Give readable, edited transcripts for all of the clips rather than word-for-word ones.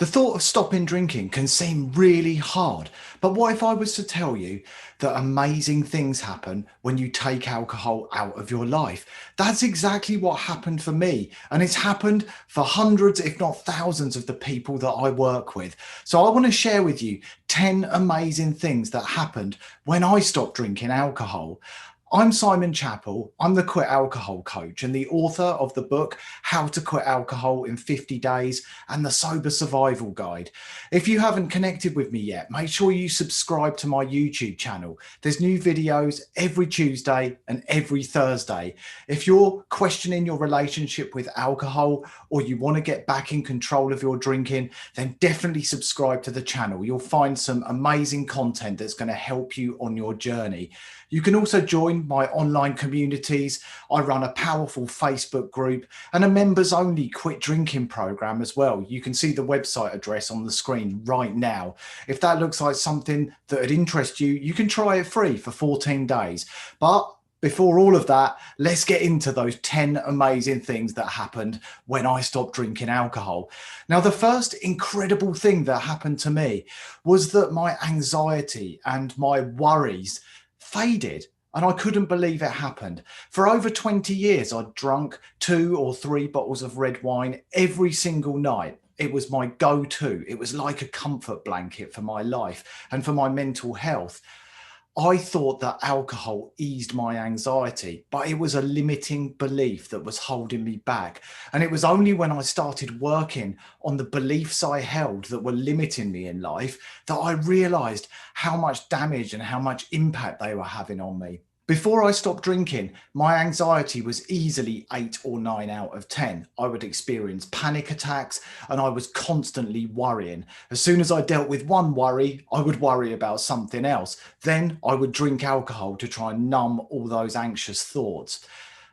The thought of stopping drinking can seem really hard, but what if I was to tell you that amazing things happen when you take alcohol out of your life? That's exactly what happened for me, and it's happened for hundreds, if not thousands, of the people that I work with. So I want to share with you 10 amazing things that happened when I stopped drinking alcohol. I'm Simon Chappell. I'm the Quit Alcohol Coach and the author of the book, How to Quit Alcohol in 50 Days and the Sober Survival Guide. If you haven't connected with me yet, make sure you subscribe to my YouTube channel. There's new videos every Tuesday and every Thursday. If you're questioning your relationship with alcohol or you want to get back in control of your drinking, then definitely subscribe to the channel. You'll find some amazing content that's going to help you on your journey. You can also join my online communities. I run a powerful Facebook group and a members only quit drinking program as well. You can see the website address on the screen right now. If that looks like something that would interest you, you can try it free for 14 days. But before all of that, let's get into those 10 amazing things that happened when I stopped drinking alcohol. Now, the first incredible thing that happened to me was that my anxiety and my worries faded, and I couldn't believe it happened. For over 20 years, I'd drunk 2 or 3 bottles of red wine every single night. It was my go-to. It was like a comfort blanket for my life and for my mental health. I thought that alcohol eased my anxiety, but it was a limiting belief that was holding me back. And it was only when I started working on the beliefs I held that were limiting me in life that I realized how much damage and how much impact they were having on me. Before I stopped drinking, my anxiety was easily 8 or 9 out of 10. I would experience panic attacks and I was constantly worrying. As soon as I dealt with one worry, I would worry about something else. Then I would drink alcohol to try and numb all those anxious thoughts.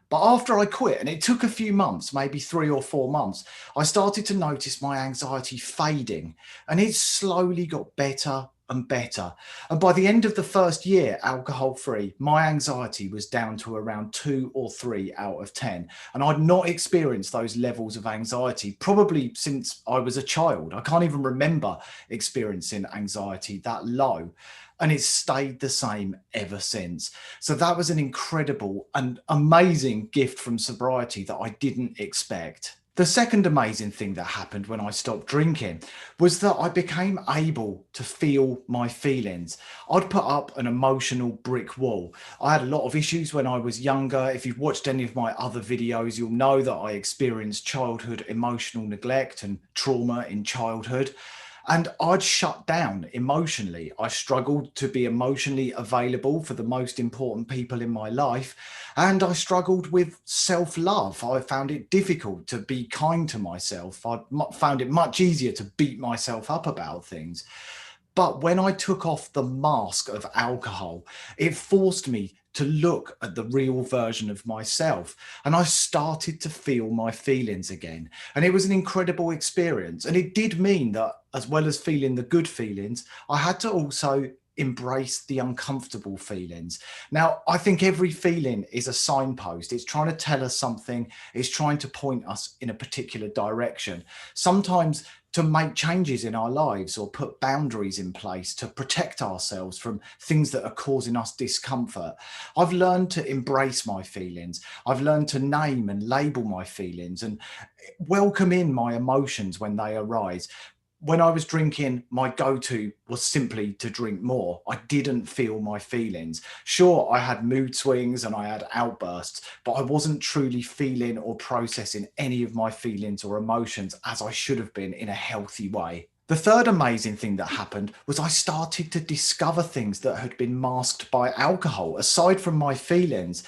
But after I quit, and it took a few months, maybe 3 or 4 months, I started to notice my anxiety fading, and it slowly got better and better. And by the end of the first year, alcohol free, my anxiety was down to around 2 or 3 out of 10. And I'd not experienced those levels of anxiety probably since I was a child. I can't even remember experiencing anxiety that low. And it's stayed the same ever since. So that was an incredible and amazing gift from sobriety that I didn't expect. The second amazing thing that happened when I stopped drinking was that I became able to feel my feelings. I'd put up an emotional brick wall. I had a lot of issues when I was younger. If you've watched any of my other videos, you'll know that I experienced childhood emotional neglect and trauma in childhood. And I'd shut down emotionally. I struggled to be emotionally available for the most important people in my life. And I struggled with self-love. I found it difficult to be kind to myself. I found it much easier to beat myself up about things. But when I took off the mask of alcohol, it forced me to look at the real version of myself. And I started to feel my feelings again. And it was an incredible experience. And it did mean that, as well as feeling the good feelings, I had to also embrace the uncomfortable feelings. Now, I think every feeling is a signpost. It's trying to tell us something. It's trying to point us in a particular direction. Sometimes to make changes in our lives or put boundaries in place to protect ourselves from things that are causing us discomfort. I've learned to embrace my feelings. I've learned to name and label my feelings and welcome in my emotions when they arise. When I was drinking, my go-to was simply to drink more. I didn't feel my feelings. Sure, I had mood swings and I had outbursts, but I wasn't truly feeling or processing any of my feelings or emotions as I should have been in a healthy way. The third amazing thing that happened was I started to discover things that had been masked by alcohol, aside from my feelings.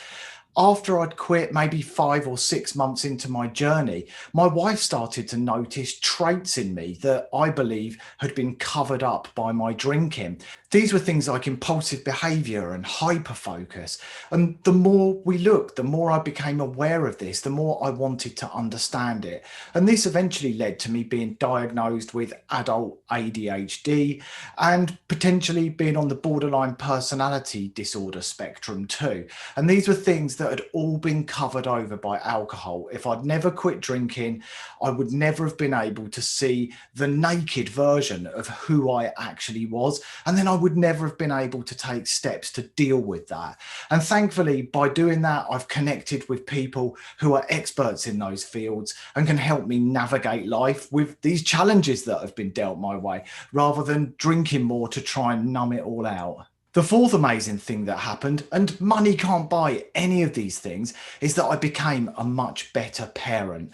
After I'd quit, maybe 5 or 6 months into my journey, my wife started to notice traits in me that I believe had been covered up by my drinking. These were things like impulsive behavior and hyperfocus. And the more we looked, the more I became aware of this, the more I wanted to understand it. And this eventually led to me being diagnosed with adult ADHD and potentially being on the borderline personality disorder spectrum too. And these were things that had all been covered over by alcohol. If I'd never quit drinking, I would never have been able to see the naked version of who I actually was. And then I would never have been able to take steps to deal with that. And thankfully, by doing that, I've connected with people who are experts in those fields and can help me navigate life with these challenges that have been dealt my way, rather than drinking more to try and numb it all out. The fourth amazing thing that happened, and money can't buy any of these things, is that I became a much better parent.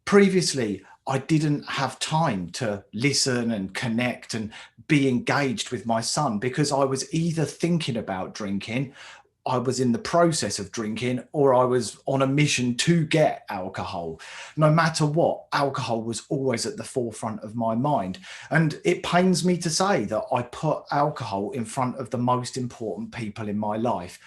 Previously, I didn't have time to listen and connect and be engaged with my son because I was either thinking about drinking, I was in the process of drinking, or I was on a mission to get alcohol. No matter what, alcohol was always at the forefront of my mind. And it pains me to say that I put alcohol in front of the most important people in my life.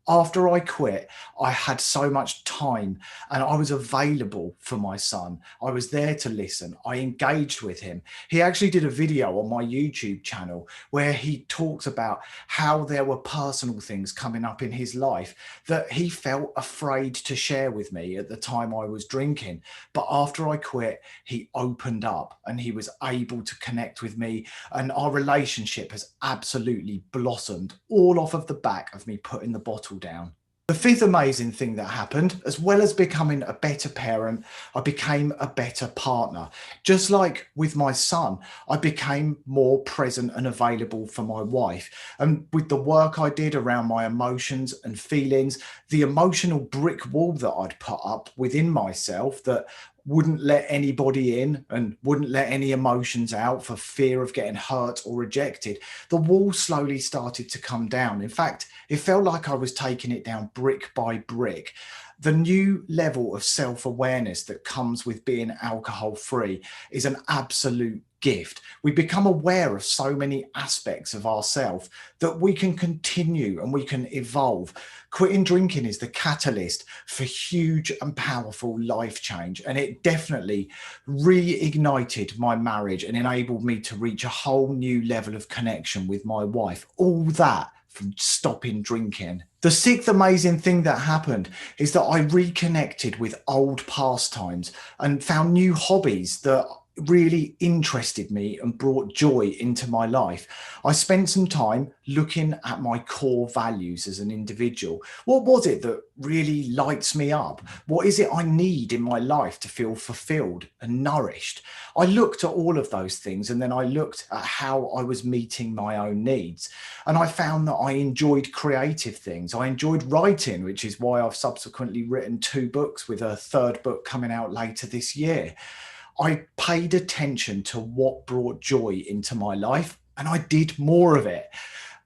After I quit, I had so much time and I was available for my son. I was there to listen. I engaged with him. He actually did a video on my YouTube channel where he talks about how there were personal things coming up in his life that he felt afraid to share with me at the time I was drinking. But after I quit, he opened up and he was able to connect with me. And our relationship has absolutely blossomed, all off of the back of me putting the bottle down. The fifth amazing thing that happened, as well as becoming a better parent, I became a better partner. Just like with my son, I became more present and available for my wife. And with the work I did around my emotions and feelings, the emotional brick wall that I'd put up within myself that wouldn't let anybody in and wouldn't let any emotions out for fear of getting hurt or rejected, the wall slowly started to come down. In fact, it felt like I was taking it down brick by brick. The new level of self-awareness that comes with being alcohol-free is an absolute gift. We become aware of so many aspects of ourselves that we can continue and we can evolve. Quitting drinking is the catalyst for huge and powerful life change. And it definitely reignited my marriage and enabled me to reach a whole new level of connection with my wife. All that from stopping drinking. The sixth amazing thing that happened is that I reconnected with old pastimes and found new hobbies that really interested me and brought joy into my life. I spent some time looking at my core values as an individual. What was it that really lights me up? What is it I need in my life to feel fulfilled and nourished? I looked at all of those things and then I looked at how I was meeting my own needs. And I found that I enjoyed creative things. I enjoyed writing, which is why I've subsequently written 2 books with a 3rd book coming out later this year. I paid attention to what brought joy into my life and I did more of it.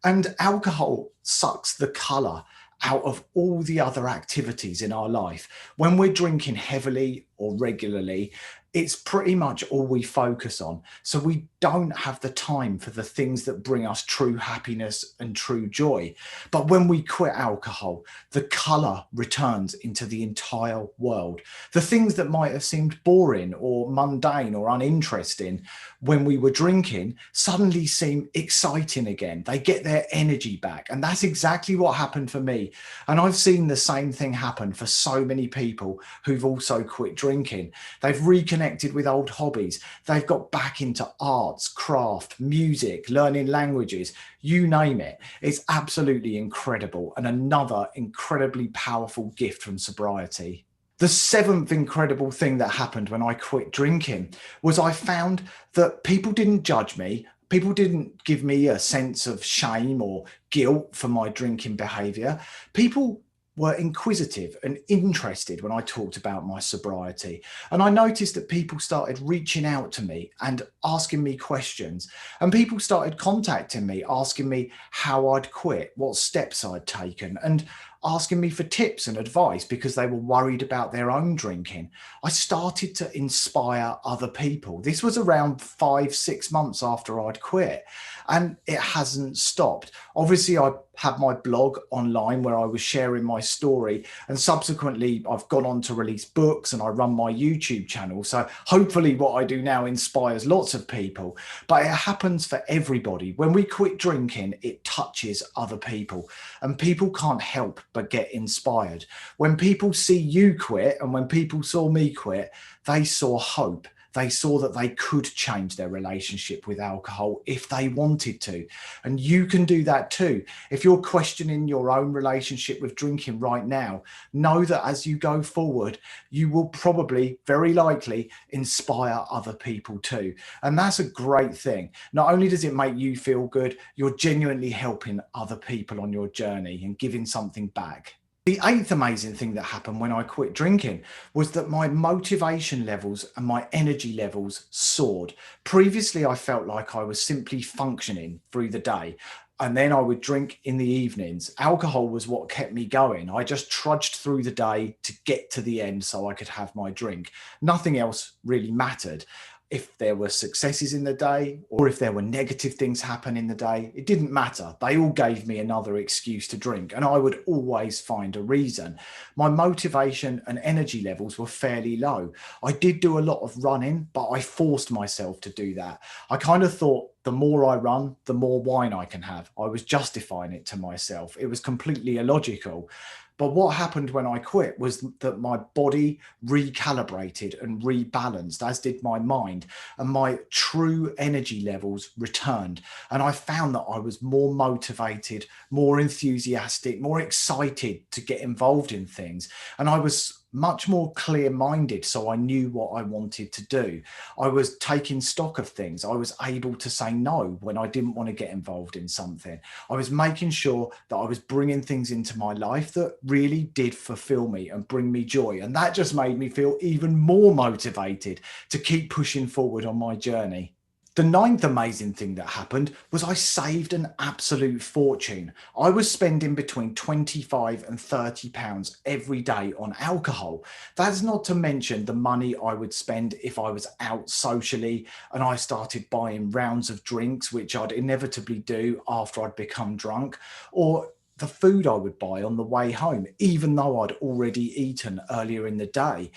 And alcohol sucks the color out of all the other activities in our life. When we're drinking heavily or regularly, it's pretty much all we focus on. So we don't have the time for the things that bring us true happiness and true joy. But when we quit alcohol, the color returns into the entire world. The things that might have seemed boring or mundane or uninteresting when we were drinking suddenly seem exciting again. They get their energy back. And that's exactly what happened for me. And I've seen the same thing happen for so many people who've also quit drinking. They've reconnected with old hobbies. They've got back into arts, craft, music, learning languages, you name it. It's absolutely incredible and another incredibly powerful gift from sobriety. The 7th incredible thing that happened when I quit drinking was I found that people didn't judge me. People didn't give me a sense of shame or guilt for my drinking behavior. People were inquisitive and interested when I talked about my sobriety. And I noticed that people started reaching out to me and asking me questions. And people started contacting me, asking me how I'd quit, what steps I'd taken, and asking me for tips and advice because they were worried about their own drinking. I started to inspire other people. This was around 5, 6 months after I'd quit. and it hasn't stopped. Obviously, I had my blog online where I was sharing my story, and subsequently I've gone on to release books, and I run my YouTube channel. So hopefully what I do now inspires lots of people, but it happens for everybody. When we quit drinking, it touches other people, and people can't help but get inspired. When people see you quit, and when people saw me quit, they saw hope. They saw that they could change their relationship with alcohol if they wanted to. And you can do that too. If you're questioning your own relationship with drinking right now, know that as you go forward, you will probably, very likely, inspire other people too. And that's a great thing. Not only does it make you feel good, you're genuinely helping other people on your journey and giving something back. The eighth amazing thing that happened when I quit drinking was that my motivation levels and my energy levels soared. Previously, I felt like I was simply functioning through the day, and then I would drink in the evenings. Alcohol was what kept me going. I just trudged through the day to get to the end so I could have my drink. Nothing else really mattered. If there were successes in the day or if there were negative things happen in the day, it didn't matter. They all gave me another excuse to drink, and I would always find a reason. My motivation and energy levels were fairly low. I did do a lot of running, but I forced myself to do that. I kind of thought the more I run, the more wine I can have. I was justifying it to myself. It was completely illogical. But what happened when I quit was that my body recalibrated and rebalanced, as did my mind, and my true energy levels returned. And I found that I was more motivated, more enthusiastic, more excited to get involved in things. And I was much more clear-minded, so I knew what I wanted to do. I was taking stock of things. I was able to say no when I didn't want to get involved in something. I was making sure that I was bringing things into my life that really did fulfill me and bring me joy. And that just made me feel even more motivated to keep pushing forward on my journey. The ninth amazing thing that happened was I saved an absolute fortune. I was spending between 25 and 30 pounds every day on alcohol. That's not to mention the money I would spend if I was out socially and I started buying rounds of drinks, which I'd inevitably do after I'd become drunk, or the food I would buy on the way home, even though I'd already eaten earlier in the day.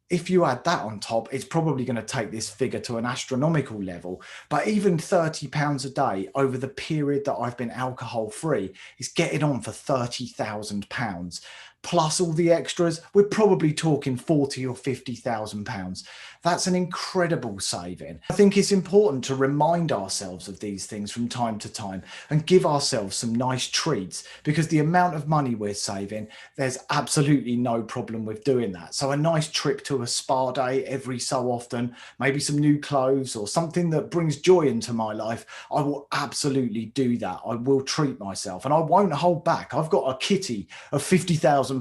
If you add that on top, it's probably going to take this figure to an astronomical level. But even £30 a day over the period that I've been alcohol free is getting on for £30,000. Plus all the extras, we're probably talking 40 or 50,000 pounds. That's an incredible saving. I think it's important to remind ourselves of these things from time to time and give ourselves some nice treats, because the amount of money we're saving, there's absolutely no problem with doing that. So a nice trip to a spa day every so often, maybe some new clothes or something that brings joy into my life, I will absolutely do that. I will treat myself and I won't hold back. I've got a kitty of £50,000.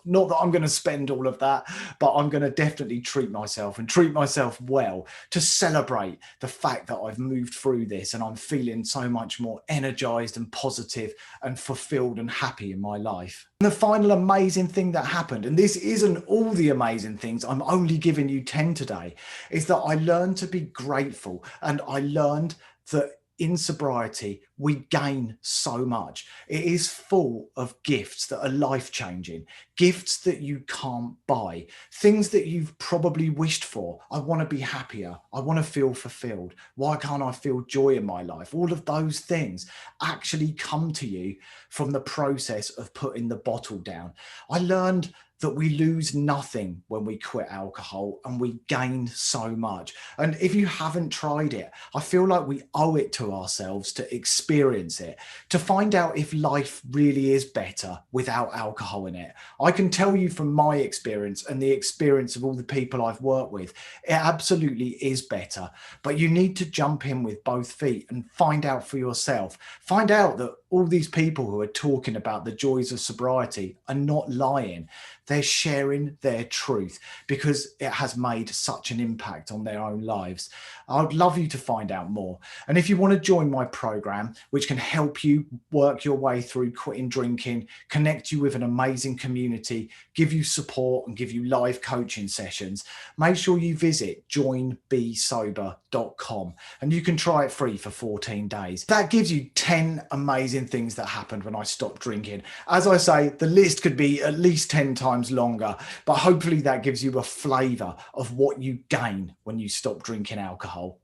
Not that I'm going to spend all of that, but I'm going to definitely treat myself and treat myself well to celebrate the fact that I've moved through this and I'm feeling so much more energized and positive and fulfilled and happy in my life. And the final amazing thing that happened, and this isn't all the amazing things, I'm only giving you 10 today, is that I learned to be grateful, and I learned that in sobriety, we gain so much. It is full of gifts that are life-changing, gifts that you can't buy, things that you've probably wished for. I want to be happier. I want to feel fulfilled. Why can't I feel joy in my life? All of those things actually come to you from the process of putting the bottle down. I learned that we lose nothing when we quit alcohol and we gain so much. And if you haven't tried it, I feel like we owe it to ourselves to experience it, to find out if life really is better without alcohol in it. I can tell you from my experience and the experience of all the people I've worked with, it absolutely is better. But you need to jump in with both feet and find out for yourself. Find out that all these people who are talking about the joys of sobriety are not lying. they're sharing their truth because it has made such an impact on their own lives. I'd love you to find out more. And if you want to join my program, which can help you work your way through quitting drinking, connect you with an amazing community, give you support and give you live coaching sessions, make sure you visit joinbesober.com and you can try it free for 14 days. That gives you 10 amazing things that happened when I stopped drinking. As I say, the list could be at least 10 times longer, but hopefully that gives you a flavor of what you gain when you stop drinking alcohol.